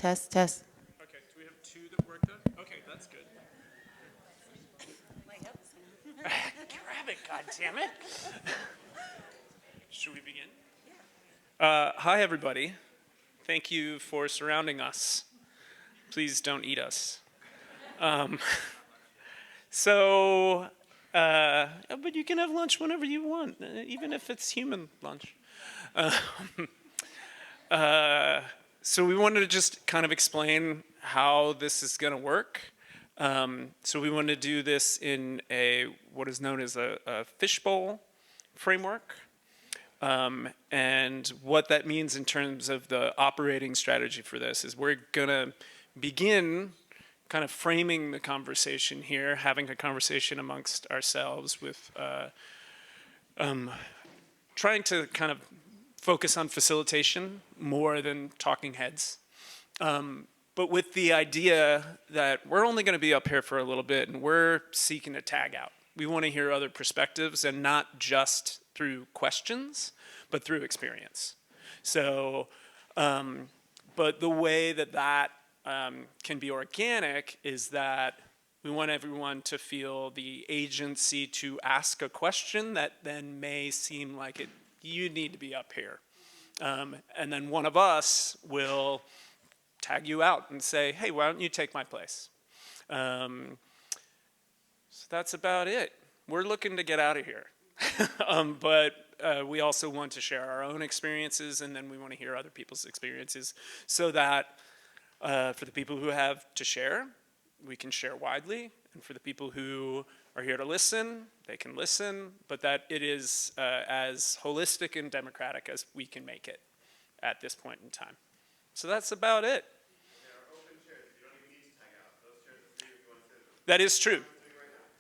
Test, test. Okay, do we have two that worked on? Okay, that's good. Grab it, goddammit. Should we begin? Hi, everybody. Thank you for surrounding us. Please don't eat us. But you can have lunch whenever you want, even if it's human lunch. So we wanted to just kind of explain how this is going to work. So we wanted to do this in what is known as a fishbowl framework. And what that means in terms of the operating strategy for this is we're going to begin kind of framing the conversation here, having a conversation amongst ourselves with trying to kind of focus on facilitation more than talking heads. But with the idea that we're only going to be up here for a little bit and we're seeking to tag out. We want to hear other perspectives and not just through questions, but through experience. So, but the way that can be organic is that we want everyone to feel the agency to ask a question that then may seem like you need to be up here. And then one of us will tag you out and say, hey, why don't you take my place? So that's about it. We're looking to get out of here. But we also want to share our own experiences, and then we want to hear other people's experiences so that for the people who have to share, we can share widely. And for the people who are here to listen, they can listen, but that it is as holistic and democratic as we can make it at this point in time. So that's about it. There are open chairs. You don't even need to tag out. Those chairs are free if you want to sit in them. That is true.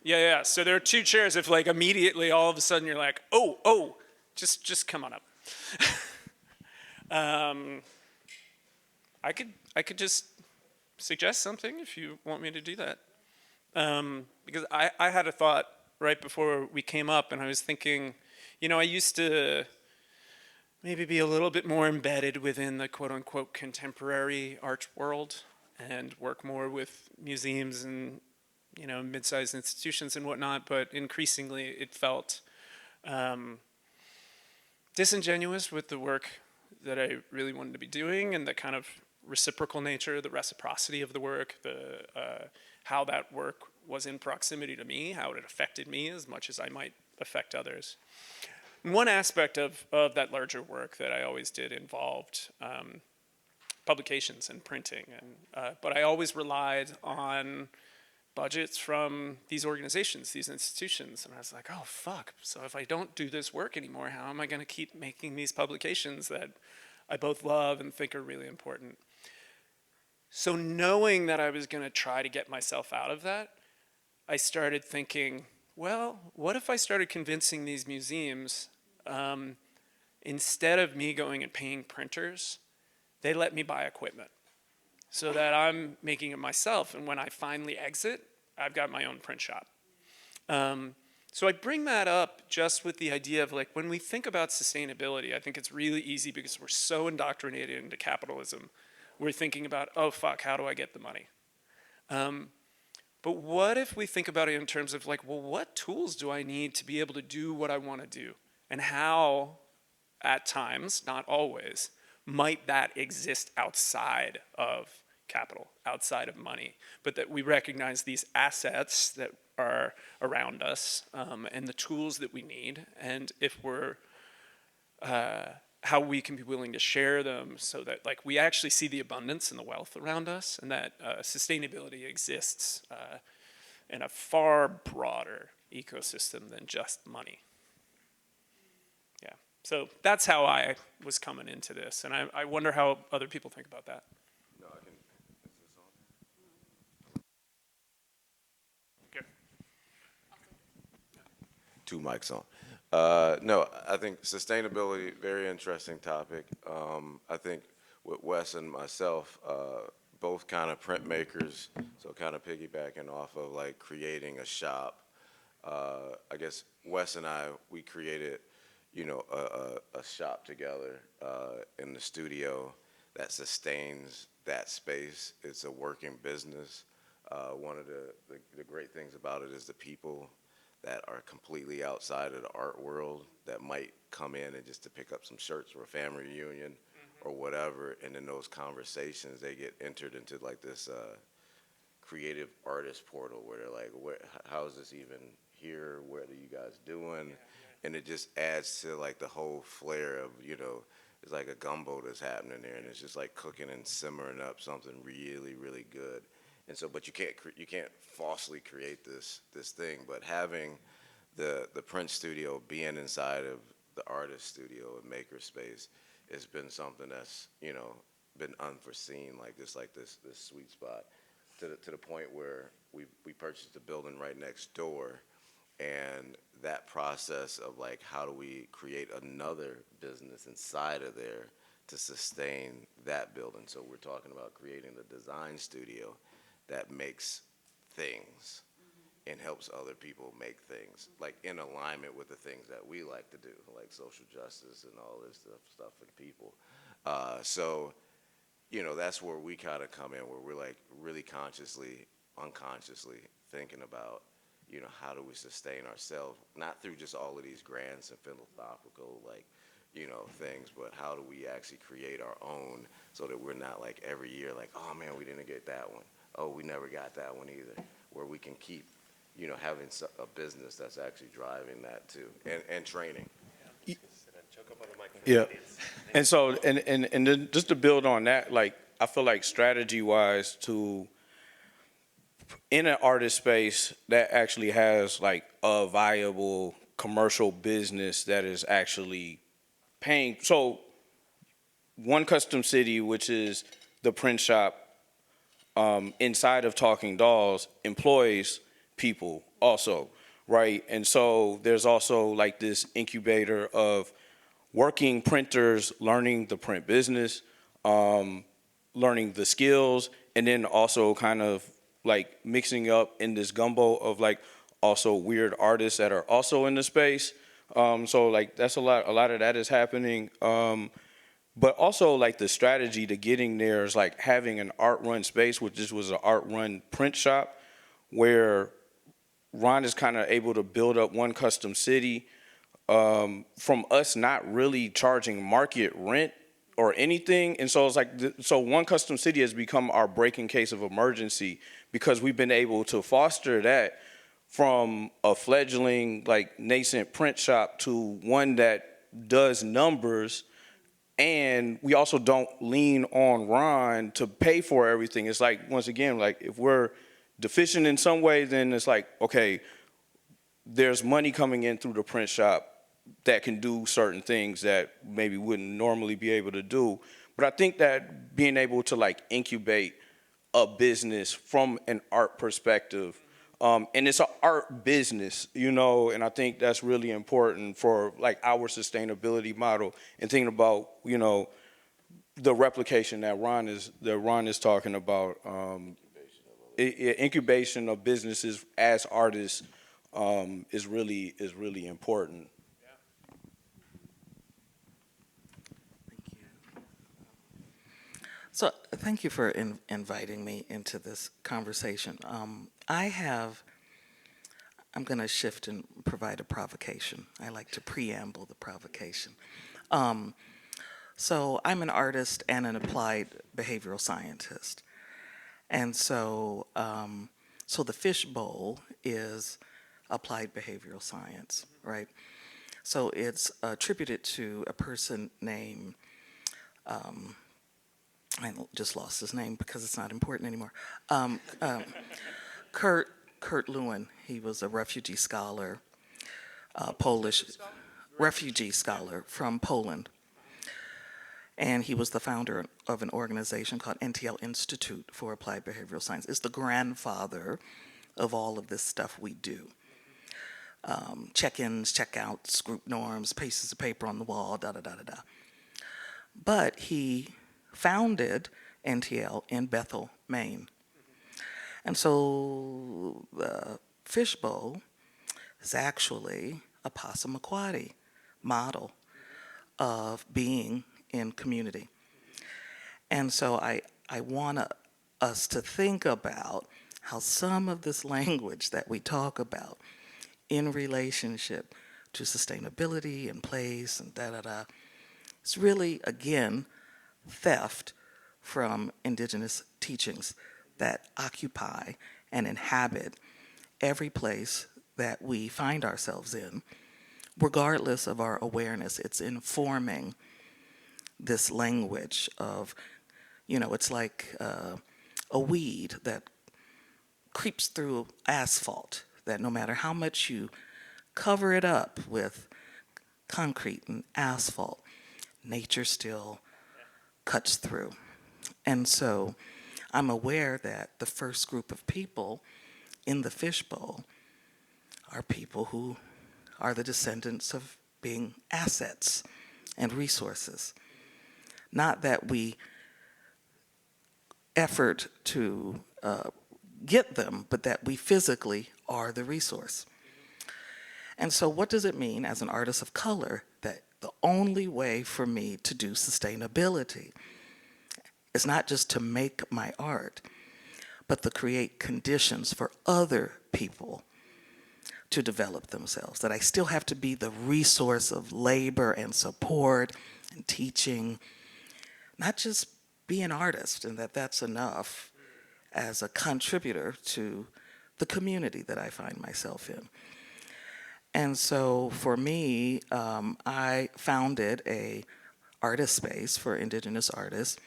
Yeah. So there are two chairs. If like immediately all of a sudden you're like, oh, just come on up. I could just suggest something if you want me to do that. Because I had a thought right before we came up, and I was thinking, I used to maybe be a little bit more embedded within the quote-unquote contemporary art world and work more with museums and, mid-sized institutions and whatnot, but increasingly it felt disingenuous with the work that I really wanted to be doing and the kind of reciprocal nature, the reciprocity of the work, how that work was in proximity to me, how it affected me as much as I might affect others. One aspect of that larger work that I always did involved publications and printing, but I always relied on budgets from these organizations, these institutions, and I was like, oh fuck, so if I don't do this work anymore, how am I going to keep making these publications that I both love and think are really important? So knowing that I was going to try to get myself out of that, I started thinking, well, what if I started convincing these museums, instead of me going and paying printers, they let me buy equipment so that I'm making it myself. And when I finally exit, I've got my own print shop. So I bring that up just with the idea of like, when we think about sustainability, I think it's really easy because we're so indoctrinated into capitalism. We're thinking about, oh fuck, how do I get the money? But what if we think about it in terms of like, well, what tools do I need to be able to do what I want to do? And how, at times, not always, might that exist outside of capital, outside of money? But that we recognize these assets that are around us and the tools that we need, and if we're, how we can be willing to share them so that like we actually see the abundance and the wealth around us, and that sustainability exists in a far broader ecosystem than just money. Yeah, so that's how I was coming into this, and I wonder how other people think about that. No, I can. Is this on? Okay. Two mics on. No, I think sustainability, very interesting topic. I think with Wes and myself, both kind of printmakers, so kind of piggybacking off of like creating a shop. I guess Wes and I, we created, a shop together in the studio that sustains that space. It's a working business. One of the great things about it is the people that are completely outside of the art world that might come in and just to pick up some shirts for a family reunion or whatever, and in those conversations they get entered into like this creative artist portal where they're like, how is this even here? What are you guys doing? And it just adds to like the whole flair of, it's like a gumbo that's happening there, and it's just like cooking and simmering up something really, really good. And so, but you can't falsely create this thing. But having the print studio being inside of the artist studio and maker space has been something that's been unforeseen, like this sweet spot, to the point where we purchased a building right next door, and that process of like how do we create another business inside of there to sustain that building. So we're talking about creating the design studio that makes things and helps other people make things, like in alignment with the things that we like to do, like social justice and all this stuff for the people. So, that's where we kind of come in, where we're like really consciously, unconsciously thinking about, how do we sustain ourselves, not through just all of these grants and philanthropical, like, things, but how do we actually create our own so that we're not like every year like, oh man, we didn't get that one. Oh, we never got that one either, where we can keep, having a business that's actually driving that too, and training. Yeah. And so, and then just to build on that, like, I feel like strategy-wise in an artist space that actually has like a viable commercial business that is actually paying. So One Custom City, which is the print shop inside of Talking Dolls, employs people also, right? And so there's also like this incubator of working printers, learning the print business, learning the skills, and then also kind of like mixing up in this gumbo of like also weird artists that are also in the space. So like that's a lot of that is happening. But also like the strategy to getting there is like having an art run space, which this was an art run print shop, where Ron is kind of able to build up One Custom City from us not really charging market rent or anything. And so it's like, so One Custom City has become our breaking case of emergency because we've been able to foster that from a fledgling like nascent print shop to one that does numbers. And we also don't lean on Ron to pay for everything. It's like, once again, like if we're deficient in some way, then it's like, okay, there's money coming in through the print shop that can do certain things that maybe wouldn't normally be able to do. But I think that being able to like incubate a business from an art perspective, and it's an art business, and I think that's really important for like our sustainability model and thinking about, the replication that Ron is talking about, incubation of businesses as artists is really important. So thank you for inviting me into this conversation. I'm going to shift and provide a provocation. I like to preamble the provocation. So I'm an artist and an applied behavioral scientist. And so, so the fishbowl is applied behavioral science, right? So it's attributed to a person named, I just lost his name because it's not important anymore. Kurt Lewin. He was a refugee scholar, Polish refugee scholar from Poland. And he was the founder of an organization called NTL Institute for Applied Behavioral Science. It's the grandfather of all of this stuff we do. Check-ins, check-outs, group norms, pieces of paper on the wall, da-da-da-da-da. But he founded NTL in Bethel, Maine. And so the fishbowl is actually a Passamaquoddy model of being in community. And so I I want us to think about how some of this language that we talk about in relationship to sustainability and place and da-da-da, it's really, again, theft from indigenous teachings that occupy and inhabit every place that we find ourselves in, regardless of our awareness. It's informing this language of, it's like a weed that creeps through asphalt, that no matter how much you cover it up with concrete and asphalt, nature still cuts through. And so I'm aware that the first group of people in the fishbowl are people who are the descendants of being assets and resources. Not that we effort to get them, but that we physically are the resource. And so what does it mean as an artist of color that the only way for me to do sustainability is not just to make my art, but to create conditions for other people to develop themselves, that I still have to be the resource of labor and support and teaching, not just be an artist, and that's enough as a contributor to the community that I find myself in. And so for me, I founded a artist space for indigenous artists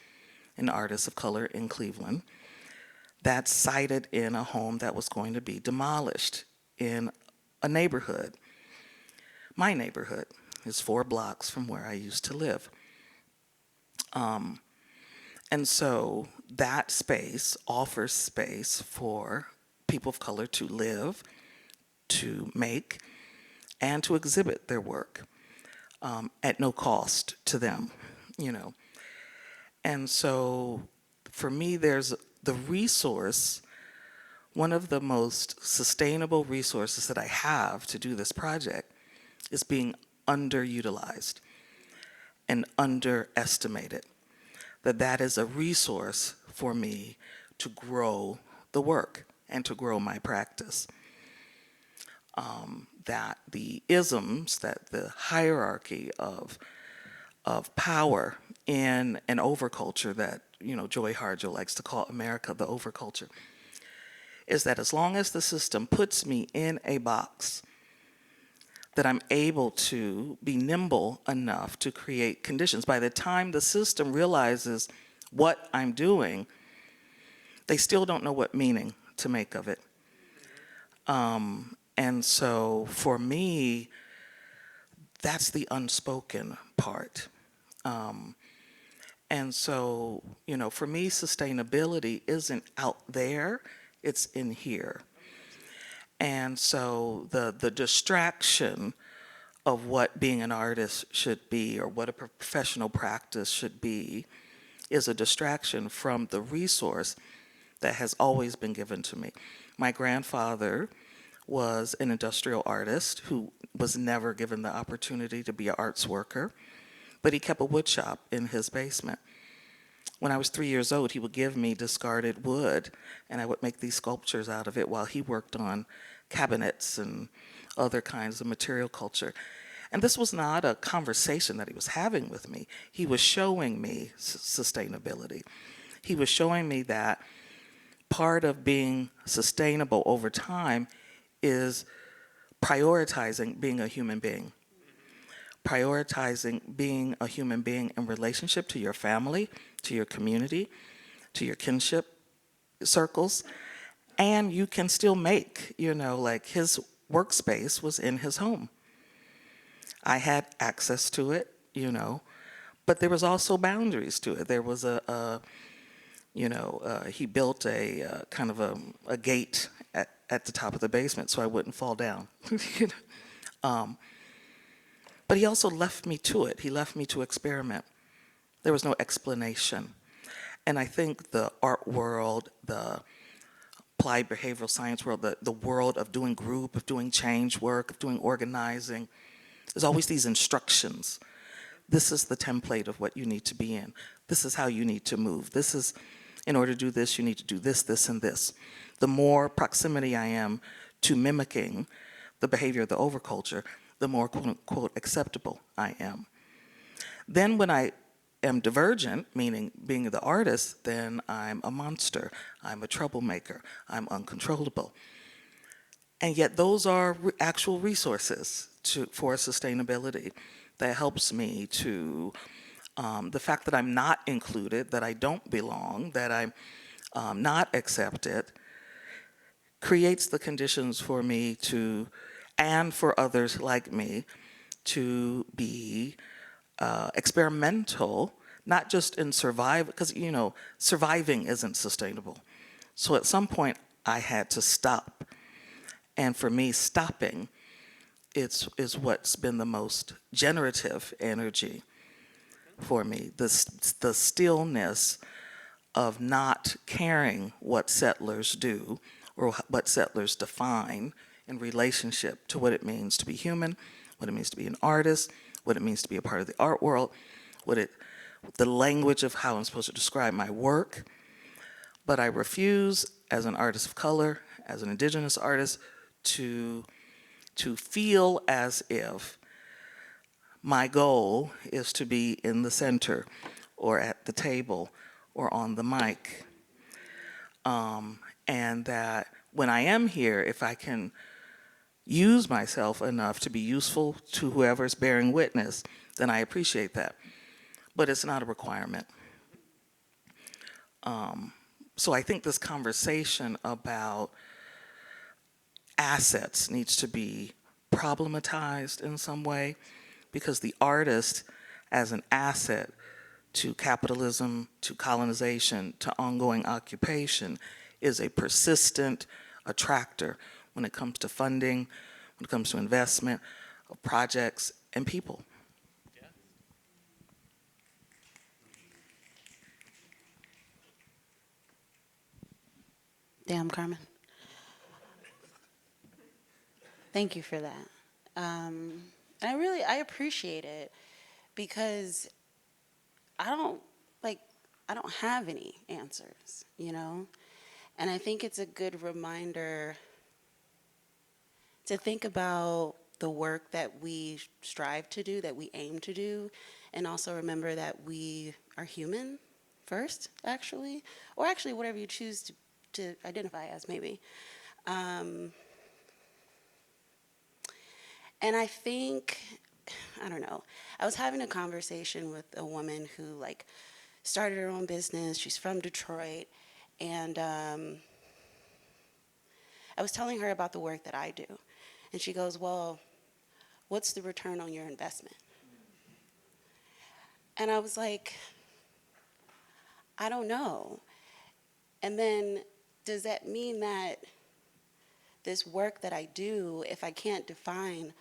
and artists of color in Cleveland that's sited in a home that was going to be demolished in a neighborhood. My neighborhood is 4 blocks from where I used to live. And so that space offers space for people of color to live, to make, and to exhibit their work at no cost to them, And so for me, there's the resource, one of the most sustainable resources that I have to do this project is being underutilized and underestimated. That is a resource for me to grow the work and to grow my practice. That the isms, that the hierarchy of power in an overculture that, Joy Harjo likes to call America the overculture, is that as long as the system puts me in a box, that I'm able to be nimble enough to create conditions. By the time the system realizes what I'm doing, they still don't know what meaning to make of it. And so for me, that's the unspoken part. And so, for me, sustainability isn't out there, it's in here. And so the distraction of what being an artist should be or what a professional practice should be is a distraction from the resource that has always been given to me. My grandfather was an industrial artist who was never given the opportunity to be an arts worker, but he kept a wood shop in his basement. When I was 3 years old, he would give me discarded wood, and I would make these sculptures out of it while he worked on cabinets and other kinds of material culture. And this was not a conversation that he was having with me. He was showing me sustainability. He was showing me that part of being sustainable over time is prioritizing being a human being. Prioritizing being a human being in relationship to your family, to your community, to your kinship circles. And you can still make, like his workspace was in his home. I had access to it, but there was also boundaries to it. There was he built a kind of a gate at the top of the basement so I wouldn't fall down. But he also left me to it. He left me to experiment. There was no explanation. And I think the art world, the applied behavioral science world, the world of doing group, of doing change work, of doing organizing, there's always these instructions. This is the template of what you need to be in. This is how you need to move. This is, in order to do this, you need to do this, this, and this. The more proximity I am to mimicking the behavior of the overculture, the more quote unquote acceptable I am. Then when I am divergent, meaning being the artist, then I'm a monster, I'm a troublemaker, I'm uncontrollable. And yet those are actual resources for sustainability that helps me to, the fact that I'm not included, that I don't belong, that I'm not accepted, creates the conditions for me to, and for others like me, to be experimental, not just in because, surviving isn't sustainable. So at some point, I had to stop. And for me, stopping is what's been the most generative energy for me. The stillness of not caring what settlers do or what settlers define in relationship to what it means to be human, what it means to be an artist, what it means to be a part of the art world, the language of how I'm supposed to describe my work. But I refuse, as an artist of color, as an indigenous artist, to feel as if my goal is to be in the center or at the table or on the mic. And that when I am here, if I can use myself enough to be useful to whoever's bearing witness, then I appreciate that. But it's not a requirement. So I think this conversation about assets needs to be problematized in some way, because the artist as an asset to capitalism, to colonization, to ongoing occupation is a persistent attractor when it comes to funding, when it comes to investment of projects and people. Damn, Carmen. Thank you for that. I appreciate it, because I don't have any answers, And I think it's a good reminder to think about the work that we strive to do, that we aim to do, and also remember that we are human first, actually, or actually whatever you choose to identify as, maybe. And I think, I don't know, I was having a conversation with a woman who started her own business. She's from Detroit. And I was telling her about the work that I do. And she goes, well, what's the return on your investment? And I was like, I don't know. And then does that mean that this work that I do, if I can't define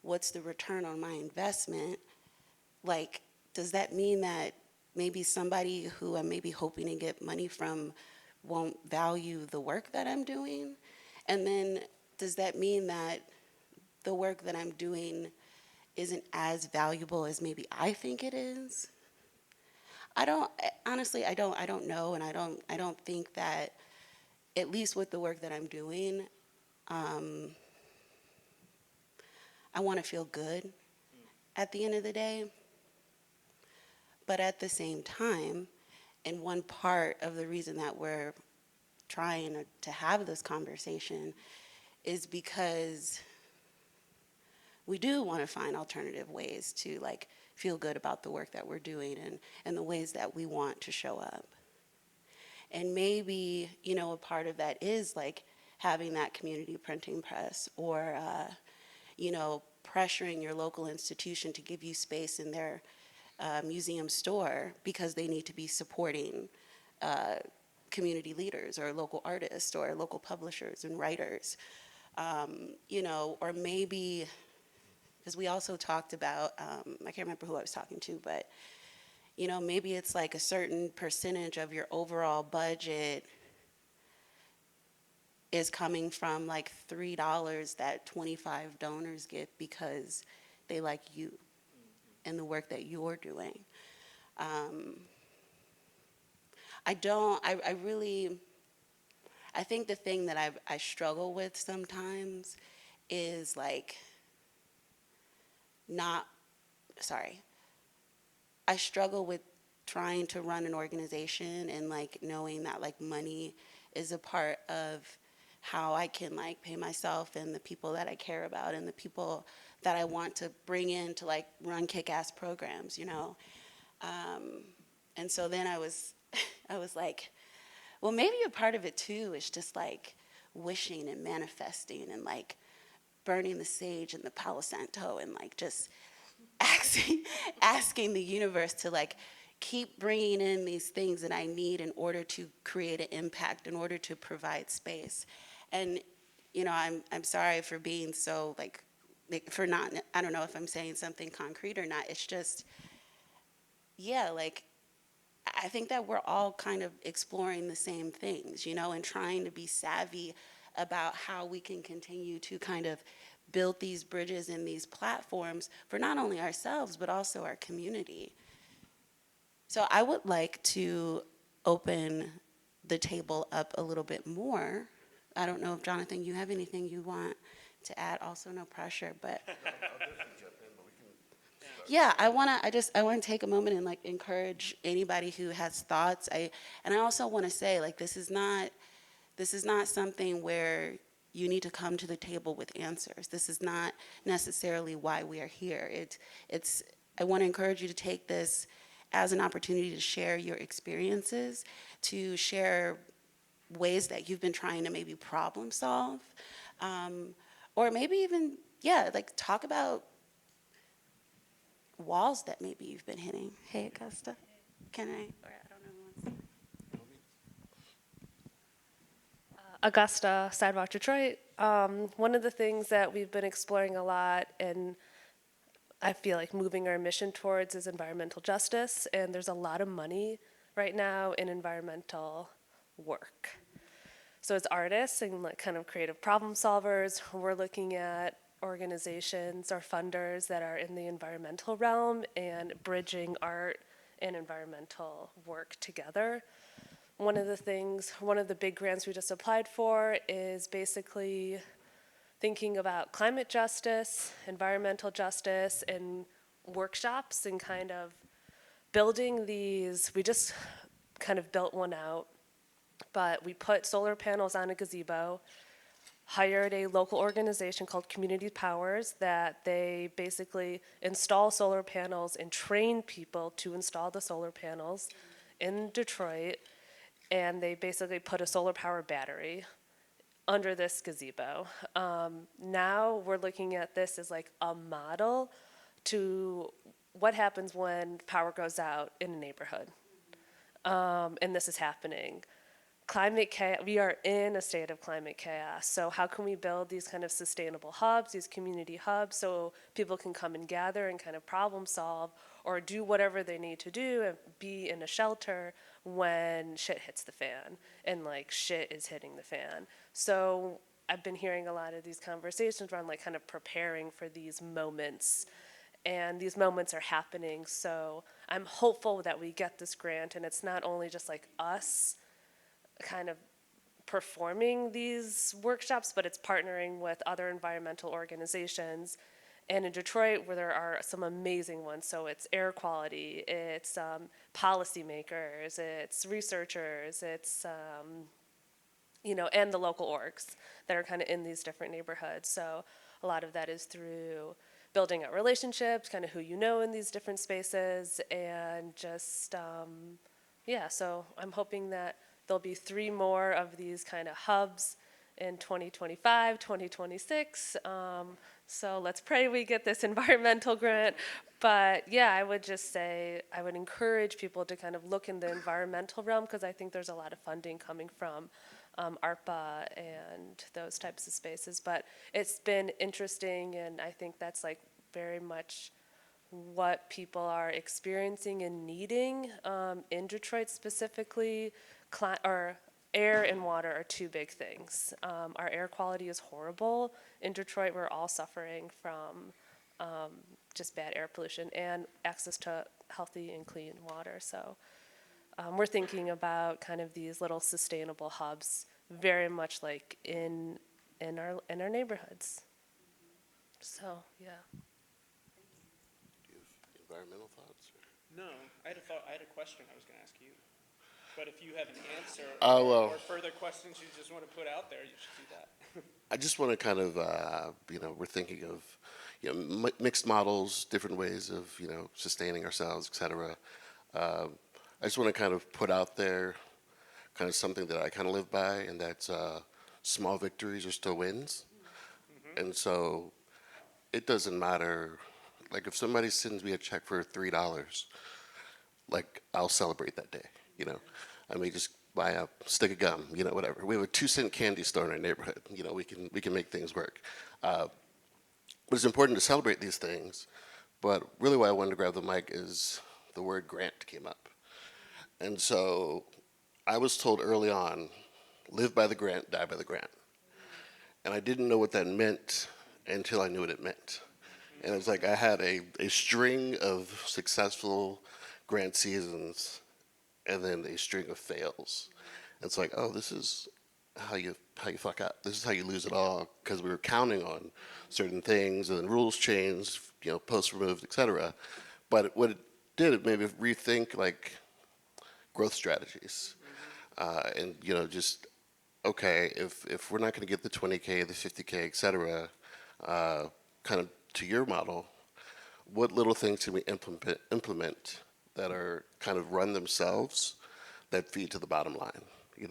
what's the return on my investment, does that mean that maybe somebody who I'm maybe hoping to get money from won't value the work that I'm doing? And then does that mean that the work that I'm doing isn't as valuable as maybe I think it is? Honestly, I don't know, and I don't think that, at least with the work that I'm doing, I want to feel good at the end of the day. But at the same time, and one part of the reason that we're trying to have this conversation is because we do want to find alternative ways to feel good about the work that we're doing and the ways that we want to show up. And maybe, a part of that is having that community printing press, or, pressuring your local institution to give you space in their museum store because they need to be supporting community leaders or local artists or local publishers and writers. Or maybe, because we also talked about, I can't remember who I was talking to, but maybe it's a certain percentage of your overall budget is coming from $3 that 25 donors get because they like you and the work that you're doing. I really, I think the thing that I struggle with sometimes is like not, sorry, I struggle with trying to run an organization and like knowing that like money is a part of how I can like pay myself and the people that I care about and the people that I want to bring in to like run kick-ass programs, you know? And so then I was, I was like, well, maybe a part of it too is just like wishing and manifesting and like burning the sage in the Palo Santo and like just asking the universe to like keep bringing in these things that I need in order to create an impact, in order to provide space. And you know, I'm sorry for being so like for not, I don't know if I'm saying something concrete or not. It's just, yeah, like I think that we're all kind of exploring the same things, you know, and trying to be savvy about how we can continue to kind of build these bridges and these platforms for not only ourselves, but also our community. So I would like to open the table up a little bit more. I don't know if, Jonathan, you have anything you want to add. Also, no pressure, but yeah, I want to take a moment and like encourage anybody who has thoughts. And I also want to say, like, this is not something where you need to come to the table with answers. This is not necessarily why we are here. It's I want to encourage you to take this as an opportunity to share your experiences, to share ways that you've been trying to maybe problem solve, or maybe even, yeah, like talk about walls that maybe you've been hitting. Hey, Augusta, can I, or I don't know. Augusta, Sidewalk Detroit. One of the things that we've been exploring a lot and I feel like moving our mission towards is environmental justice, and there's a lot of money right now in environmental work. So as artists and like kind of creative problem solvers, we're looking at organizations or funders that are in the environmental realm and bridging art and environmental work together. One of the big grants we just applied for is basically thinking about climate justice, environmental justice, and workshops and kind of building these. We just kind of built one out, but we put solar panels on a gazebo, hired a local organization called Community Powers that they basically install solar panels and train people to install the solar panels in Detroit, and they basically put a solar power battery under this gazebo. Now we're looking at this as like a model to what happens when power goes out in a neighborhood. And this is happening. Climate chaos, we are in a state of climate chaos. So how can we build these kind of sustainable hubs, these community hubs, so people can come and gather and kind of problem solve or do whatever they need to do and be in a shelter when shit hits the fan and like shit is hitting the fan. So I've been hearing a lot of these conversations around like kind of preparing for these moments, and these moments are happening. So I'm hopeful that we get this grant, and it's not only just like us kind of performing these workshops, but it's partnering with other environmental organizations. And in Detroit, where there are some amazing ones, so it's air quality, it's policymakers, it's researchers, it's and the local orgs that are kind of in these different neighborhoods. So a lot of that is through building out relationships, kind of who you know in these different spaces, and just so I'm hoping that there'll be 3 more of these kind of hubs in 2025, 2026. So let's pray we get this environmental grant. But yeah, I would just say, I would encourage people to kind of look in the environmental realm, because I think there's a lot of funding coming from ARPA and those types of spaces. But it's been interesting, and I think that's like very much what people are experiencing and needing in Detroit specifically. Air and water are 2 big things. Our air quality is horrible. In Detroit, we're all suffering from just bad air pollution and access to healthy and clean water. So we're thinking about kind of these little sustainable hubs, very much like in our neighborhoods. So yeah. Environmental thoughts? No, I had a question I was going to ask you. But if you have an answer Well, or further questions you just want to put out there, you should do that. I just want to kind of, we're thinking of, mixed models, different ways of, sustaining ourselves, et cetera. I just want to kind of put out there kind of something that I kind of live by, and that's small victories are still wins. And so it doesn't matter, like if somebody sends me a check for $3, like I'll celebrate that day. I may just buy a stick of gum, whatever. We have a 2-cent candy store in our neighborhood. We can make things work. But it's important to celebrate these things. But really why I wanted to grab the mic is the word grant came up. And so I was told early on, live by the grant, die by the grant. And I didn't know what that meant until I knew what it meant. And it was like I had a string of successful grant seasons and then a string of fails. And it's like, oh, this is how you fuck up. This is how you lose it all, because we were counting on certain things and then rules changed, posts removed, et cetera. But what it did, it made me rethink like growth strategies. And just okay, if we're not going to get the 20K, the 50K, et cetera, kind of to your model, what little things can we implement that are kind of run themselves that feed to the bottom line?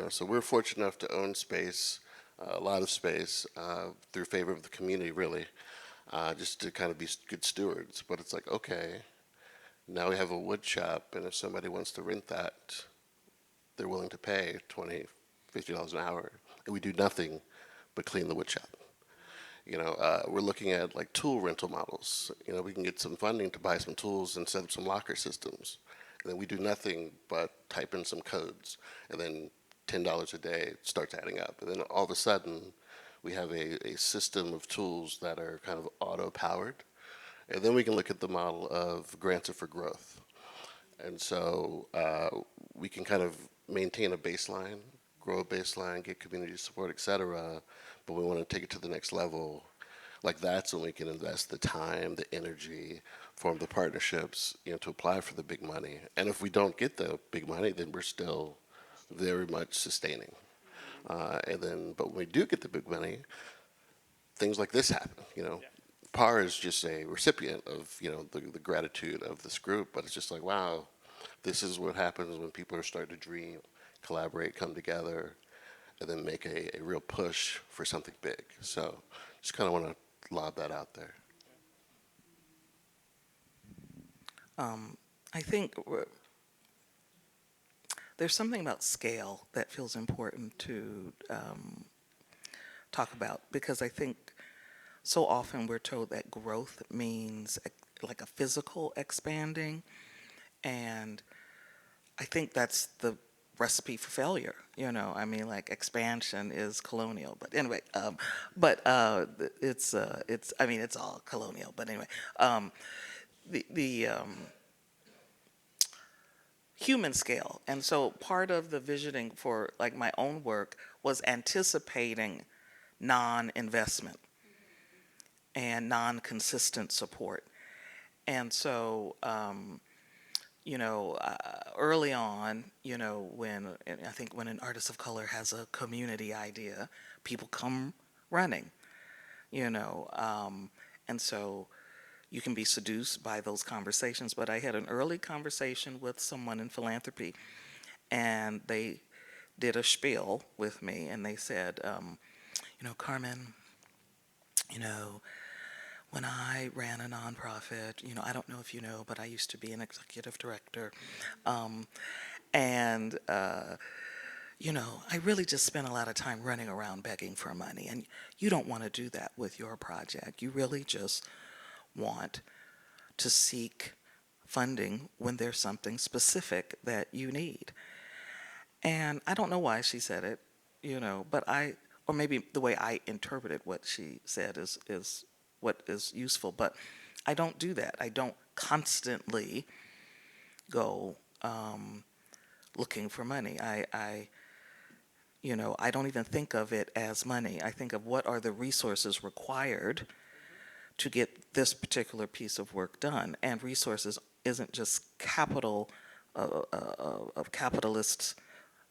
So we're fortunate enough to own space, a lot of space, through favor of the community, really, just to kind of be good stewards. But it's like, okay, now we have a wood shop, and if somebody wants to rent that, they're willing to pay $20, $50 an hour, and we do nothing but clean the wood shop. We're looking at like tool rental models. We can get some funding to buy some tools and set up some locker systems, and then we do nothing but type in some codes, and then $10 a day starts adding up, and then all of a sudden we have a system of tools that are kind of auto-powered, and then we can look at the model of grants are for growth. And so we can kind of maintain a baseline, grow a baseline, get community support, et cetera, but we want to take it to the next level. Like that's when we can invest the time, the energy, form the partnerships, to apply for the big money. And if we don't get the big money, then we're still very much sustaining. But when we do get the big money, things like this happen. PAR is just a recipient of the gratitude of this group, but it's just like, wow, this is what happens when people are starting to dream, collaborate, come together, and then make a real push for something big. So just kind of want to lob that out there. I think there's something about scale that feels important to talk about, because I think so often we're told that growth means like a physical expanding, and I think that's the recipe for failure. Like expansion is colonial, but anyway, it's all colonial, but anyway, the human scale. And so part of the visioning for like my own work was anticipating non-investment and non-consistent support. And so, early on, when an artist of color has a community idea, people come running, and so you can be seduced by those conversations. But I had an early conversation with someone in philanthropy, and they did a spiel with me, and they said, Carmen, when I ran a nonprofit, I don't know if you know, but I used to be an executive director. I really just spent a lot of time running around begging for money. And you don't want to do that with your project. You really just want to seek funding when there's something specific that you need. And I don't know why she said it, but or maybe the way I interpreted what she said is what is useful, but I don't do that. I don't constantly go looking for money. I don't even think of it as money. I think of what are the resources required to get this particular piece of work done. And resources isn't just capital of capitalists'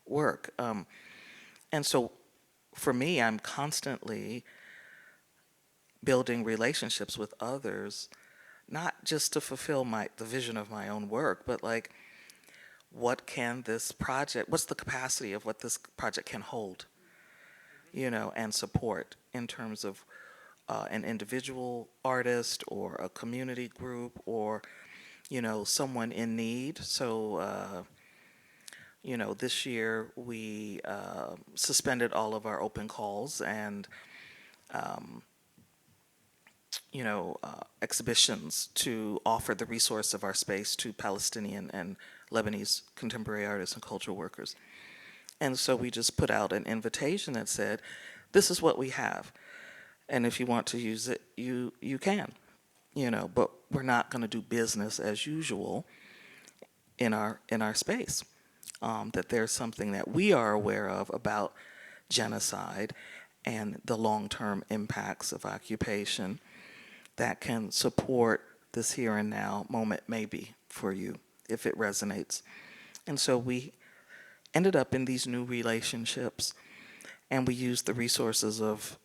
work. And so for me, I'm constantly building relationships with others, not just to fulfill the vision of my own work, but like, what's the capacity of what this project can hold, and support in terms of an individual artist or a community group or, someone in need. So, this year we suspended all of our open calls and, exhibitions to offer the resource of our space to Palestinian and Lebanese contemporary artists and cultural workers. And so we just put out an invitation that said, this is what we have. And if you want to use it, you can, but we're not going to do business as usual in our space. That there's something that we are aware of about genocide and the long-term impacts of occupation that can support this here and now moment maybe for you, if it resonates. And so we ended up in these new relationships, and we used the resources of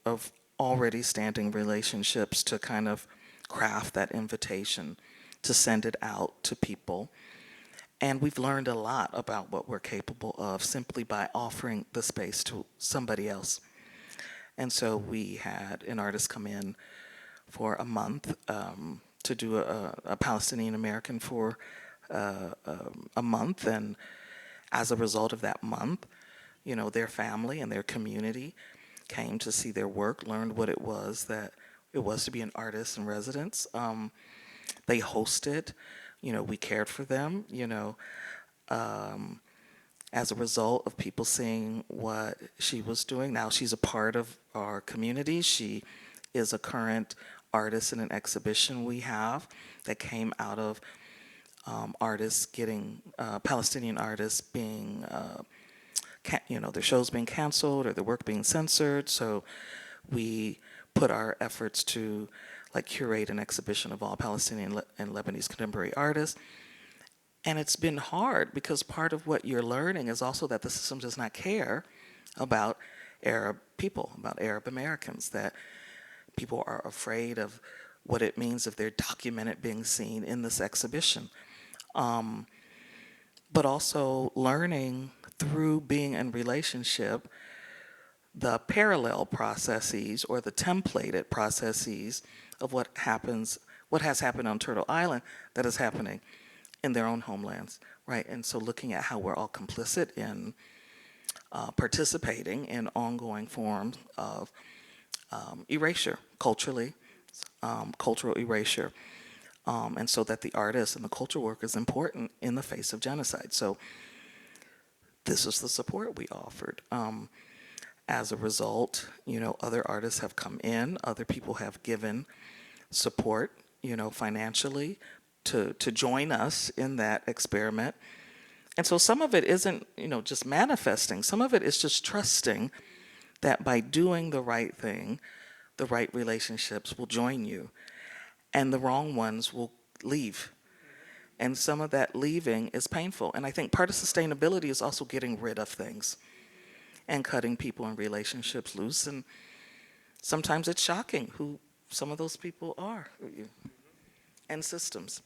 already standing relationships to kind of craft that invitation, to send it out to people. And we've learned a lot about what we're capable of simply by offering the space to somebody else. And so we had an artist come in for a month to do a Palestinian American for a month. And as a result of that month, their family and their community came to see their work, learned what it was to be an artist in residence. They hosted, we cared for them, as a result of people seeing what she was doing. Now she's a part of our community. She is a current artist in an exhibition we have that came out of artists getting, Palestinian artists being, their shows being canceled or their work being censored. So we put our efforts to curate an exhibition of all Palestinian and Lebanese contemporary artists. And it's been hard because part of what you're learning is also that the system does not care about Arab people, about Arab Americans, that people are afraid of what it means if they're documented being seen in this exhibition. But also learning through being in relationship the parallel processes or the templated processes of what has happened on Turtle Island that is happening in their own homelands, right? And so looking at how we're all complicit in participating in ongoing forms of erasure, culturally, cultural erasure, and so that the artist and the cultural work is important in the face of genocide. So this is the support we offered. As a result, other artists have come in, other people have given support, financially to join us in that experiment. And so some of it isn't, just manifesting. Some of it is just trusting that by doing the right thing, the right relationships will join you and the wrong ones will leave. And some of that leaving is painful. And I think part of sustainability is also getting rid of things and cutting people and relationships loose. And sometimes it's shocking who some of those people are and systems.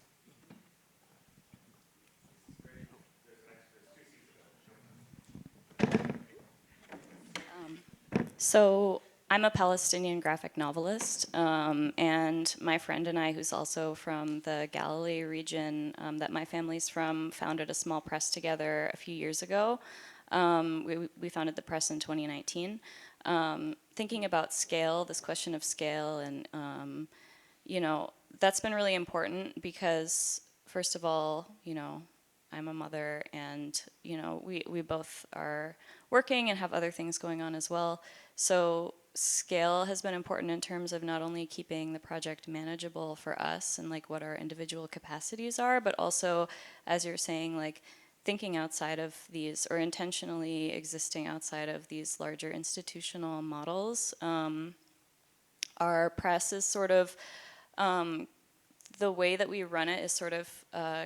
So I'm a Palestinian graphic novelist, and my friend and I, who's also from the Galilee region that my family's from, founded a small press together a few years ago. We founded the press in 2019. Thinking about scale, this question of scale, and that's been really important because, first of all, I'm a mother, and we both are working and have other things going on as well. So scale has been important in terms of not only keeping the project manageable for us and what our individual capacities are, but also, as you're saying, thinking outside of these, or intentionally existing outside of these larger institutional models. Our press is sort of, the way that we run it is sort of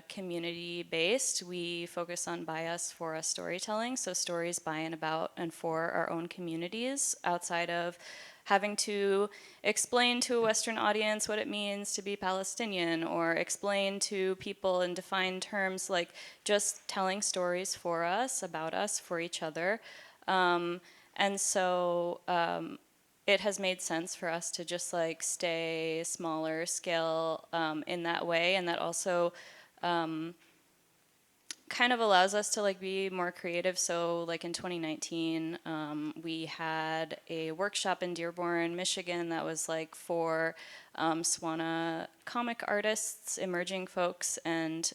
community-based. We focus on by us, for us storytelling, so stories by and about and for our own communities, outside of having to explain to a Western audience what it means to be Palestinian, or explain to people in defined terms, like just telling stories for us, about us, for each other. And so it has made sense for us to just like stay smaller scale in that way, and that also kind of allows us to like be more creative. So like in 2019, we had a workshop in Dearborn, Michigan that was like for Swana comic artists, emerging folks, and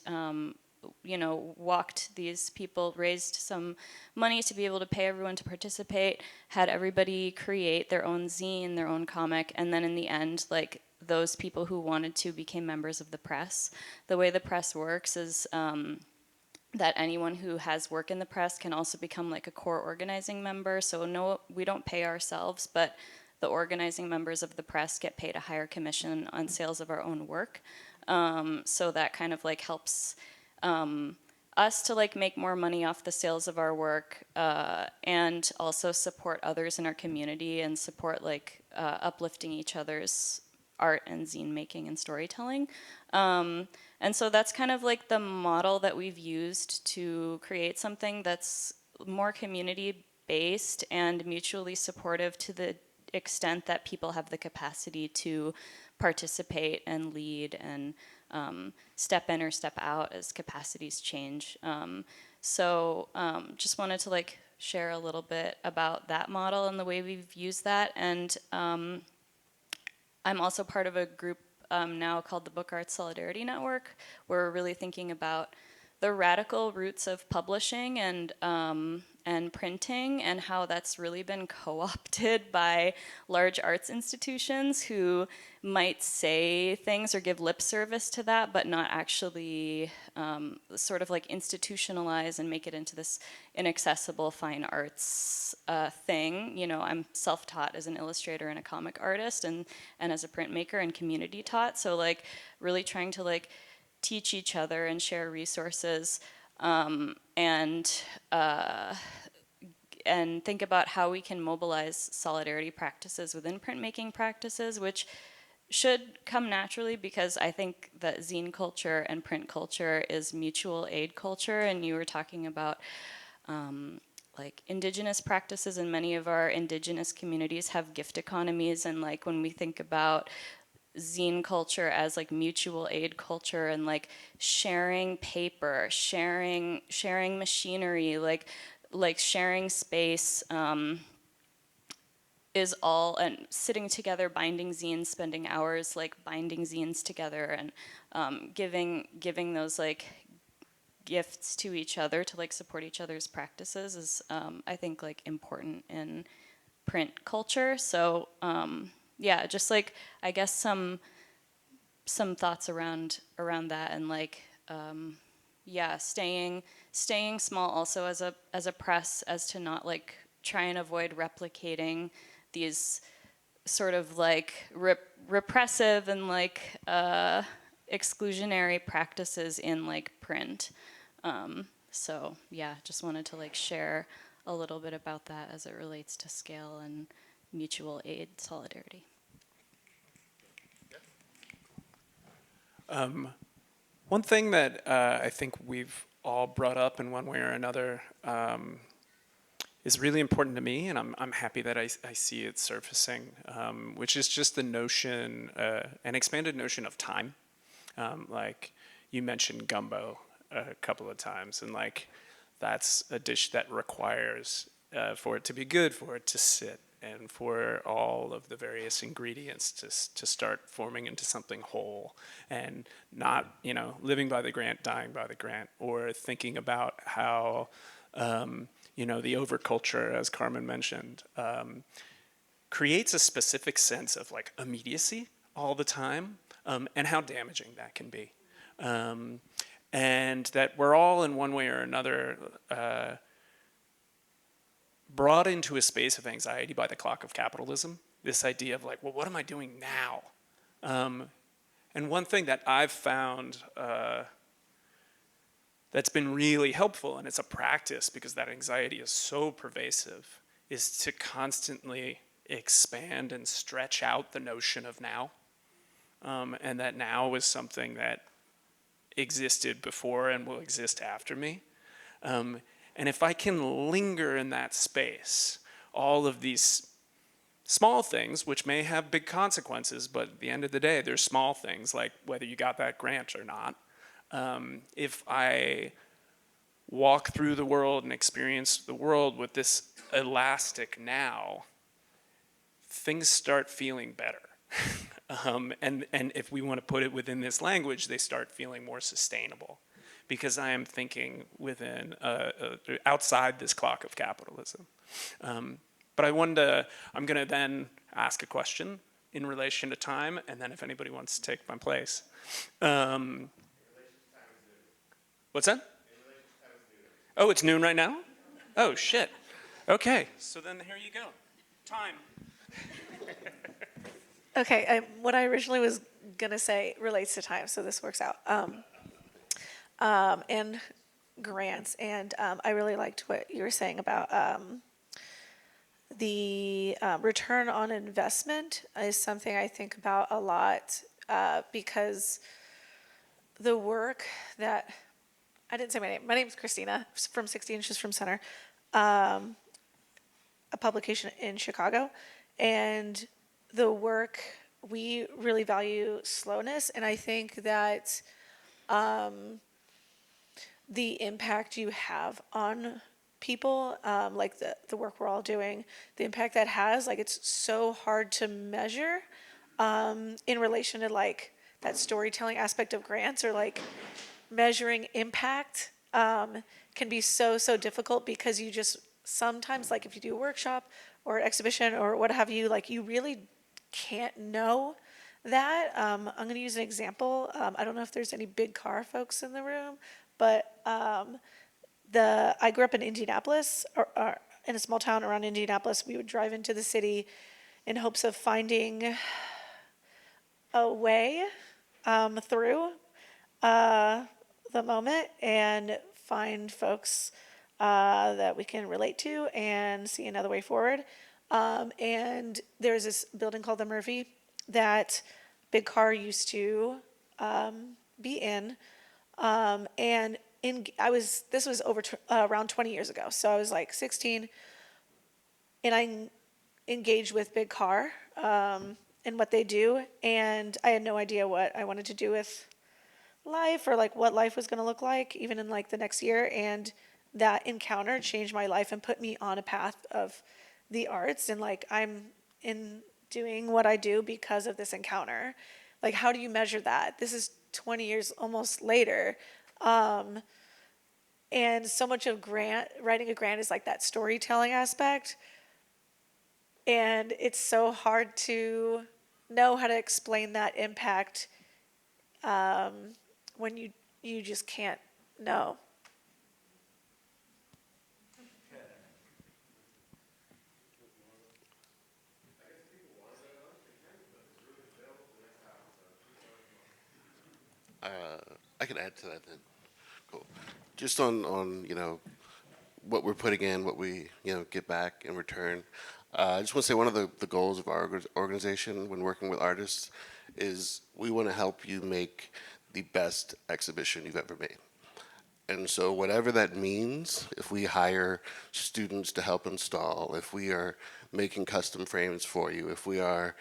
you know, walked these people, raised some money to be able to pay everyone to participate, had everybody create their own zine, their own comic, and then in the end, like those people who wanted to became members of the press. The way the press works is that anyone who has work in the press can also become like a core organizing member. So no, we don't pay ourselves, but the organizing members of the press get paid a higher commission on sales of our own work. So that kind of like helps us to like make more money off the sales of our work, and also support others in our community and support like uplifting each other's art and zine making and storytelling. And so that's kind of like the model that we've used to create something that's more community based and mutually supportive, to the extent that people have the capacity to participate and lead and step in or step out as capacities change. So just wanted to like share a little bit about that model and the way we've used that. And I'm also part of a group now called the Book Arts Solidarity Network, where we're really thinking about the radical roots of publishing and printing, and how that's really been co-opted by large arts institutions who might say things or give lip service to that, but not actually sort of like institutionalize and make it into this inaccessible fine arts thing. You know, I'm self-taught as an illustrator and a comic artist, and as a printmaker and community taught. So like really trying to like teach each other and share resources, and think about how we can mobilize solidarity practices within printmaking practices, which should come naturally, because I think that zine culture and print culture is mutual aid culture. And you were talking about like indigenous practices, and many of our indigenous communities have gift economies. And like when we think about zine culture as like mutual aid culture, and like sharing paper, sharing machinery, like sharing space, is all, and sitting together, binding zines, spending hours like binding zines together, and giving those like gifts to each other to like support each other's practices is I think like important in print culture. So yeah, just like I guess some thoughts around that, and like yeah, staying small also as a press, as to not like try and avoid replicating these sort of like repressive and like exclusionary practices in like print. So yeah, just wanted to like share a little bit about that as it relates to scale and mutual aid solidarity. One thing that I think we've all brought up in one way or another is really important to me, and I'm happy that I see it surfacing, which is just the notion, an expanded notion of time. Like you mentioned gumbo a couple of times, and like that's a dish that requires for it to be good, for it to sit, and for all of the various ingredients to start forming into something whole, and not, you know, living by the grant, dying by the grant, or thinking about how, you know, the overculture, as Carmen mentioned, creates a specific sense of like immediacy all the time, and how damaging that can be. and that we're all in one way or another brought into a space of anxiety by the clock of capitalism. This idea of like, well, what am I doing now? And one thing that I've found that's been really helpful, and it's a practice because that anxiety is so pervasive, is to constantly expand and stretch out the notion of now. And that now is something that existed before and will exist after me. And if I can linger in that space, all of these small things, which may have big consequences, but at the end of the day, they're small things, like whether you got that grant or not. If I walk through the world and experience the world with this elastic now, things start feeling better. And if we want to put it within this language, they start feeling more sustainable, because I am thinking within outside this clock of capitalism. But I'm going to then ask a question in relation to time, and then if anybody wants to take my place. What's that? Oh, it's noon right now? Oh, shit. Okay, so then here you go. Time. Okay, what I originally was gonna say relates to time, so this works out. And grants, and I really liked what you were saying about the return on investment is something I think about a lot because the work that, I didn't say my name. My name's Christina from 60 Inches from Center, a publication in Chicago, and the work, we really value slowness, and I think that the impact you have on people, like the work we're all doing, the impact that has, like it's so hard to measure in relation to like that storytelling aspect of grants, or like measuring impact can be so difficult, because you just sometimes, like if you do a workshop or an exhibition or what have you, like you really can't know that. I'm going to use an example. I don't know if there's any big car folks in the room, but I grew up in Indianapolis, or in a small town around Indianapolis. We would drive into the city in hopes of finding a way through the moment and find folks that we can relate to and see another way forward. And there's this building called the Murphy that Big Car used to be in. And this was around 20 years ago. So I was like 16, and I engaged with Big Car and what they do. And I had no idea what I wanted to do with life, or like what life was going to look like even in like the next year. And that encounter changed my life and put me on a path of the arts, and like I'm in doing what I do because of this encounter. Like, how do you measure that? This is 20 years almost later. And so much of writing a grant is like that storytelling aspect. And it's so hard to know how to explain that impact when you just can't know. I can add to that then. Cool. Just on what we're putting in, what we get back in return. I just want to say one of the goals of our organization when working with artists is we want to help you make the best exhibition you've ever made. And so whatever that means, if we hire students to help install, if we are making custom frames for you, if we are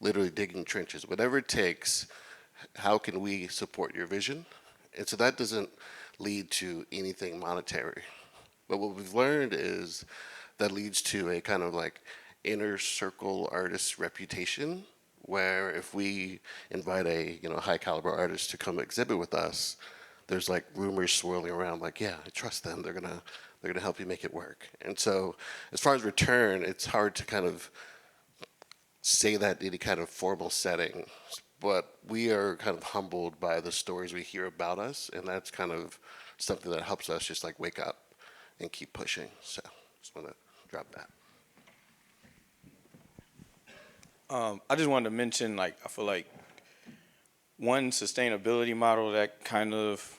literally digging trenches, whatever it takes, how can we support your vision? And so that doesn't lead to anything monetary. But what we've learned is that leads to a kind of like inner circle artist reputation, where if we invite a high caliber artist to come exhibit with us, there's like rumors swirling around like, yeah, I trust them. They're gonna help you make it work. And so as far as return, it's hard to kind of say that in any kind of formal setting, but we are kind of humbled by the stories we hear about us, and that's kind of something that helps us just like wake up and keep pushing. So just want to drop that. I just wanted to mention, like, I feel like one sustainability model that kind of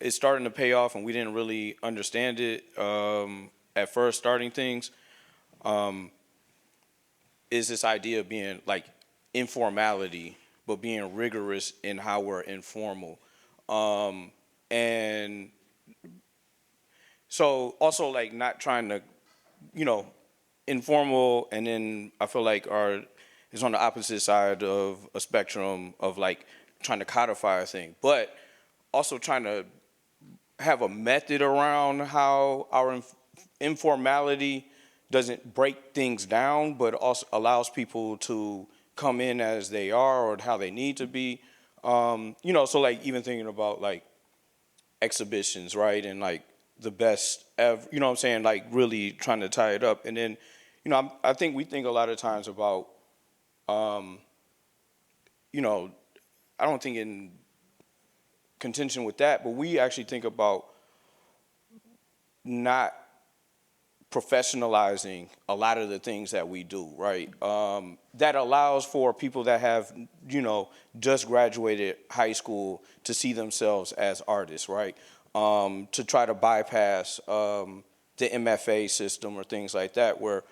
is starting to pay off, and we didn't really understand it at first starting things, is this idea of being like informality, but being rigorous in how we're informal. And so also like not trying to, informal, and then I feel like is on the opposite side of a spectrum of like trying to codify a thing, but also trying to have a method around how our informality doesn't break things down, but also allows people to come in as they are or how they need to be. So like even thinking about like exhibitions, right? And like the best ever, you know what I'm saying? Like really trying to tie it up. And then, I think we think a lot of times about, I don't think in contention with that, but we actually think about not professionalizing a lot of the things that we do, right? That allows for people that have, just graduated high school to see themselves as artists, right? To try to bypass the MFA system or things like that, where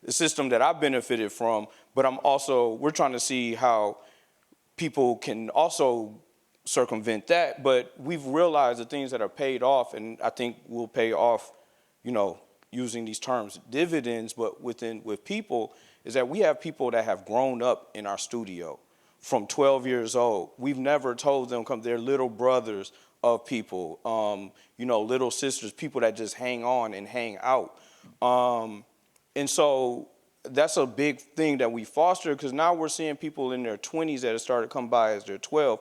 the system that I've benefited from, but we're trying to see how people can also circumvent that, but we've realized the things that are paid off, and I think will pay off, using these terms, dividends, but with people, is that we have people that have grown up in our studio from 12 years old. We've never told them they're little brothers of people, little sisters, people that just hang on and hang out. And so that's a big thing that we foster, because now we're seeing people in their 20s that have started to come by as they're 12.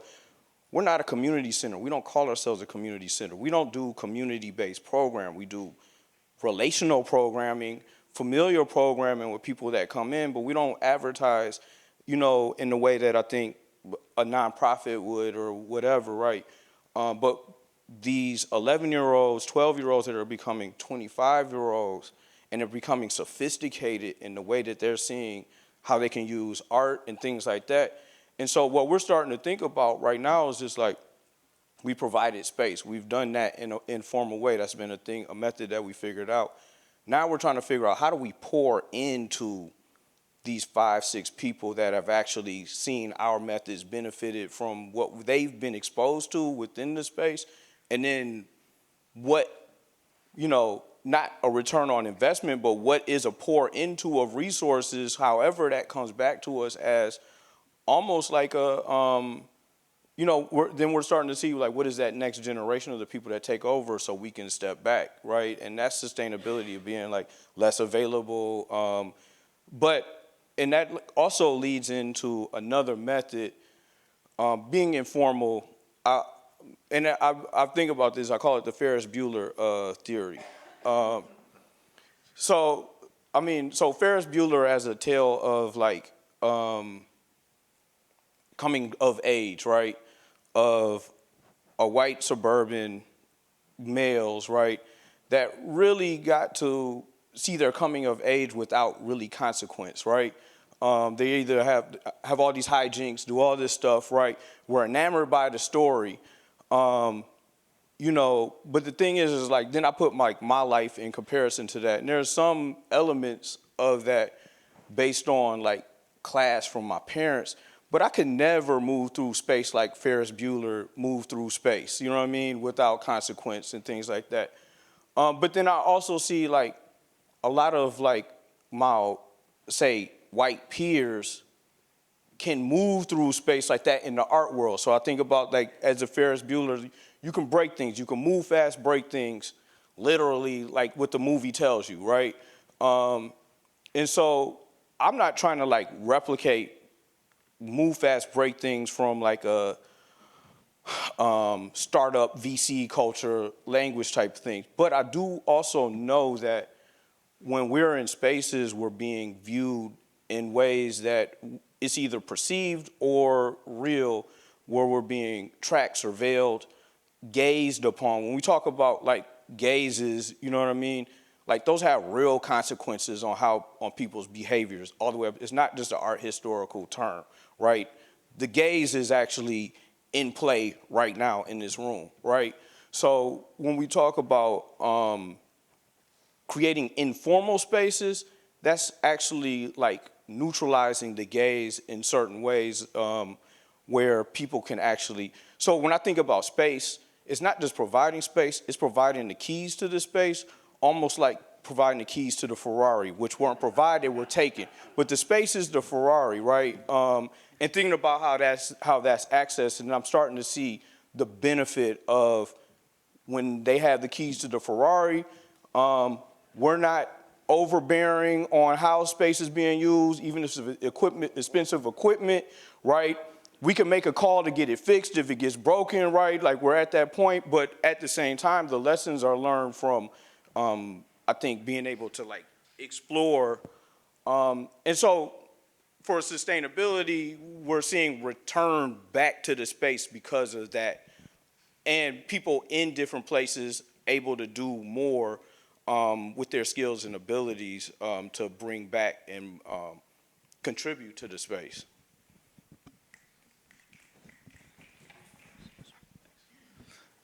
We're not a community center. We don't call ourselves a community center. We don't do community-based program. We do relational programming, familiar programming with people that come in, but we don't advertise, in the way that I think a nonprofit would or whatever, right? But these 11-year-olds, 12-year-olds that are becoming 25-year-olds, and they're becoming sophisticated in the way that they're seeing how they can use art and things like that. And so what we're starting to think about right now is just like, we provided space. We've done that in an informal way. That's been a method that we figured out. Now we're trying to figure out, how do we pour into these 5-6 people that have actually seen our methods, benefited from what they've been exposed to within the space, and then what, not a return on investment, but what is a pour into of resources, however that comes back to us as almost like a, we're starting to see like, what is that next generation of the people that take over so we can step back, right? And that's sustainability of being like less available. And that also leads into another method, being informal. I think about this, I call it the Ferris Bueller theory. So Ferris Bueller as a tale of like coming of age, right? Of a white suburban males, right? That really got to see their coming of age without really consequence, right? They either have all these hijinks, do all this stuff, right? We're enamored by the story. But the thing is like, then I put my life in comparison to that. And there's some elements of that based on like class from my parents, but I could never move through space like Ferris Bueller moved through space, without consequence and things like that. But then I also see like a lot of like my, say, white peers can move through space like that in the art world. So I think about like, as a Ferris Bueller, you can break things, you can move fast, break things, literally like what the movie tells you, right? And so I'm not trying to like replicate move fast, break things from like a startup VC culture language type thing. But I do also know that when we're in spaces, we're being viewed in ways that it's either perceived or real, where we're being tracked, surveilled, gazed upon. When we talk about like gazes, you know what I mean? Like those have real consequences on people's behaviors all the way up. It's not just an art historical term, right? The gaze is actually in play right now in this room, right? So when we talk about creating informal spaces, that's actually like neutralizing the gaze in certain ways where people can actually, so when I think about space, it's not just providing space, it's providing the keys to the space, almost like providing the keys to the Ferrari, which weren't provided, were taken. But the space is the Ferrari, right? And thinking about how that's accessed, and I'm starting to see the benefit of when they have the keys to the Ferrari, we're not overbearing on how space is being used, even if it's expensive equipment, right? We can make a call to get it fixed if it gets broken, right? Like we're at that point, but at the same time, the lessons are learned from, I think, being able to like explore. And so for sustainability, we're seeing return back to the space because of that. And people in different places able to do more with their skills and abilities to bring back and contribute to the space.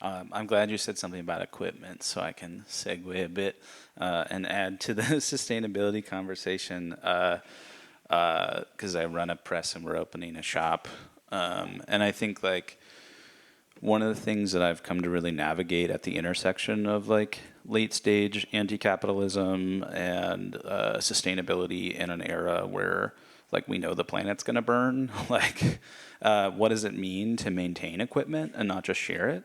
I'm glad you said something about equipment, so I can segue a bit and add to the sustainability conversation, because I run a press and we're opening a shop. And I think like one of the things that I've come to really navigate at the intersection of like late stage anti-capitalism and sustainability in an era where like we know the planet's gonna burn, like what does it mean to maintain equipment and not just share it?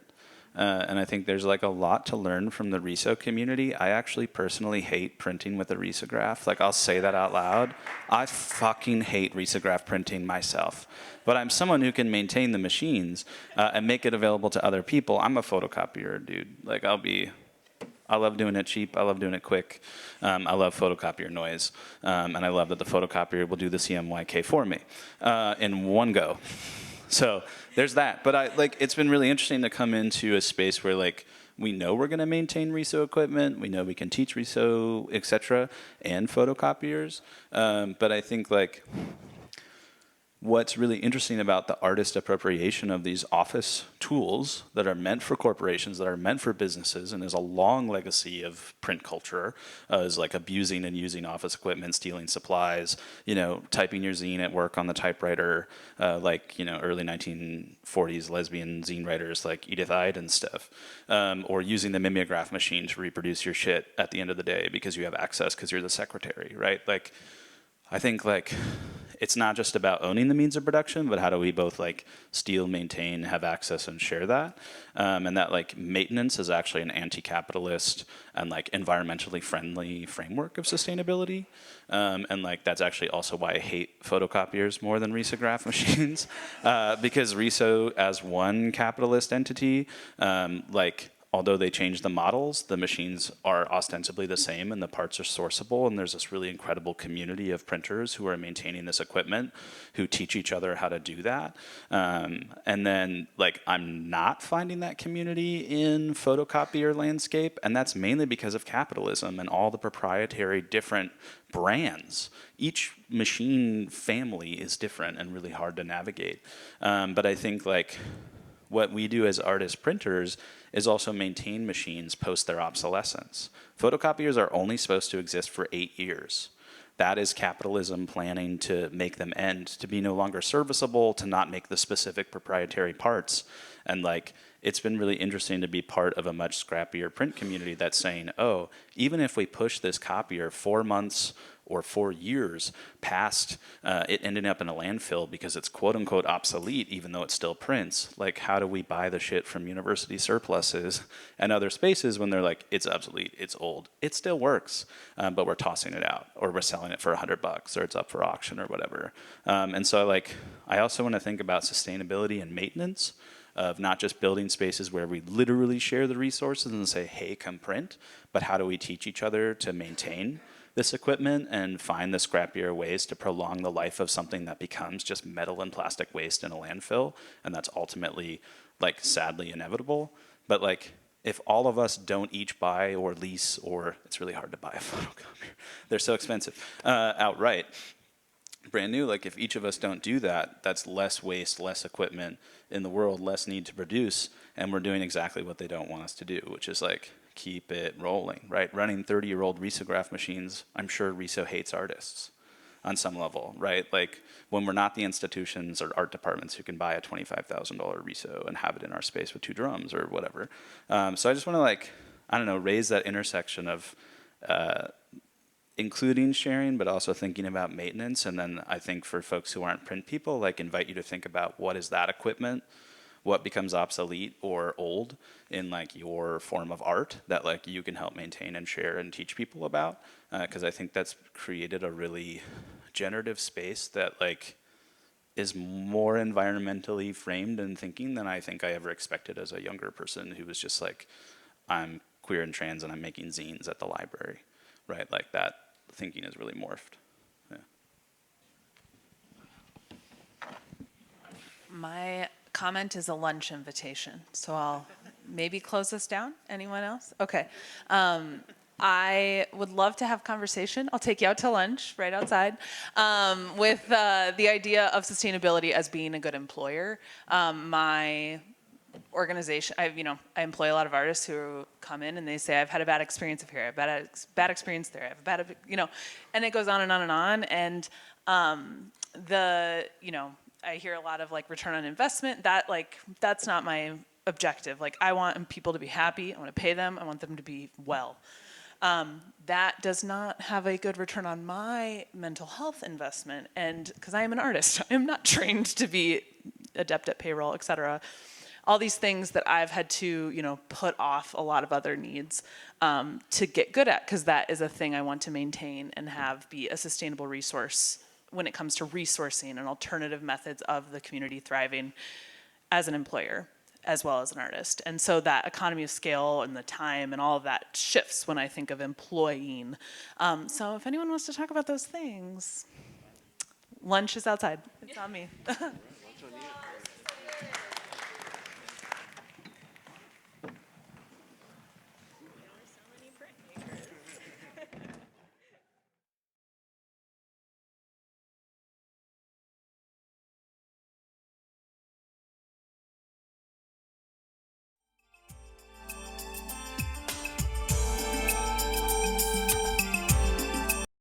And I think there's like a lot to learn from the RISO community. I actually personally hate printing with a risograph. Like I'll say that out loud. I fucking hate risograph printing myself. But I'm someone who can maintain the machines and make it available to other people. I'm a photocopier, dude. Like I love doing it cheap. I love doing it quick. I love photocopier noise. And I love that the photocopier will do the CMYK for me in one go. So there's that. But it's been really interesting to come into a space where like we know we're going to maintain RISO equipment. We know we can teach RISO, et cetera, and photocopiers. But I think like what's really interesting about the artist appropriation of these office tools that are meant for corporations, that are meant for businesses, and there's a long legacy of print culture, is like abusing and using office equipment, stealing supplies, typing your zine at work on the typewriter, early 1940s lesbian zine writers like Edith Ide and stuff, or using the mimeograph machine to reproduce your shit at the end of the day because you have access because you're the secretary, right? Like, I think like it's not just about owning the means of production, but how do we both like steal, maintain, have access, and share that? And that like maintenance is actually an anti-capitalist and like environmentally friendly framework of sustainability. And like that's actually also why I hate photocopiers more than risograph machines, because RISO as one capitalist entity, although they change the models, the machines are ostensibly the same and the parts are sourceable, and there's this really incredible community of printers who are maintaining this equipment, who teach each other how to do that. And then I'm not finding that community in photocopier landscape, and that's mainly because of capitalism and all the proprietary different brands. Each machine family is different and really hard to navigate. But I think what we do as artist printers is also maintain machines post their obsolescence. Photocopiers are only supposed to exist for 8 years. That is capitalism planning to make them end, to be no longer serviceable, to not make the specific proprietary parts. And it's been really interesting to be part of a much scrappier print community that's saying, oh, even if we push this copier 4 months or 4 years past it ending up in a landfill because it's quote unquote obsolete, even though it still prints, how do we buy the shit from university surpluses and other spaces when they're it's obsolete, it's old, it still works, but we're tossing it out, or we're selling it for $100, or it's up for auction or whatever. And so I also want to think about sustainability and maintenance of not just building spaces where we literally share the resources and say, hey, come print, but how do we teach each other to maintain? this equipment and find the scrappier ways to prolong the life of something that becomes just metal and plastic waste in a landfill, and that's ultimately, like, sadly inevitable. But like, if all of us don't each buy or lease, or it's really hard to buy a photocopier, they're so expensive, outright, brand new, like if each of us don't do that, that's less waste, less equipment in the world, less need to produce, and we're doing exactly what they don't want us to do, which is like keep it rolling, right? Running 30-year-old risograph machines, I'm sure Riso hates artists on some level, right? Like when we're not the institutions or art departments who can buy a $25,000 Riso and have it in our space with 2 drums or whatever. So I just want to, like, I don't know, raise that intersection of including sharing, but also thinking about maintenance. And then I think for folks who aren't print people, like, invite you to think about what is that equipment, what becomes obsolete or old in like your form of art that like you can help maintain and share and teach people about. Because I think that's created a really generative space that like is more environmentally framed and thinking than I think I ever expected as a younger person who was just like, I'm queer and trans and I'm making zines at the library, right? Like that thinking is really morphed. Yeah. My comment is a lunch invitation, so I'll maybe close this down. Anyone else? Okay. I would love to have conversation. I'll take you out to lunch right outside with the idea of sustainability as being a good employer. My organization, I employ a lot of artists who come in and they say, I've had a bad experience here, I've had a bad experience there, I have a bad, and it goes on and on and on. And I hear a lot of like return on investment. That's not my objective. Like I want people to be happy. I want to pay them. I want them to be well. That does not have a good return on my mental health investment. And because I am an artist, I am not trained to be adept at payroll, et cetera. All these things that I've had to, put off a lot of other needs to get good at, because that is a thing I want to maintain and have be a sustainable resource when it comes to resourcing and alternative methods of the community thriving as an employer as well as an artist. And so that economy of scale and the time and all of that shifts when I think of employing. So if anyone wants to talk about those things, lunch is outside. It's on me.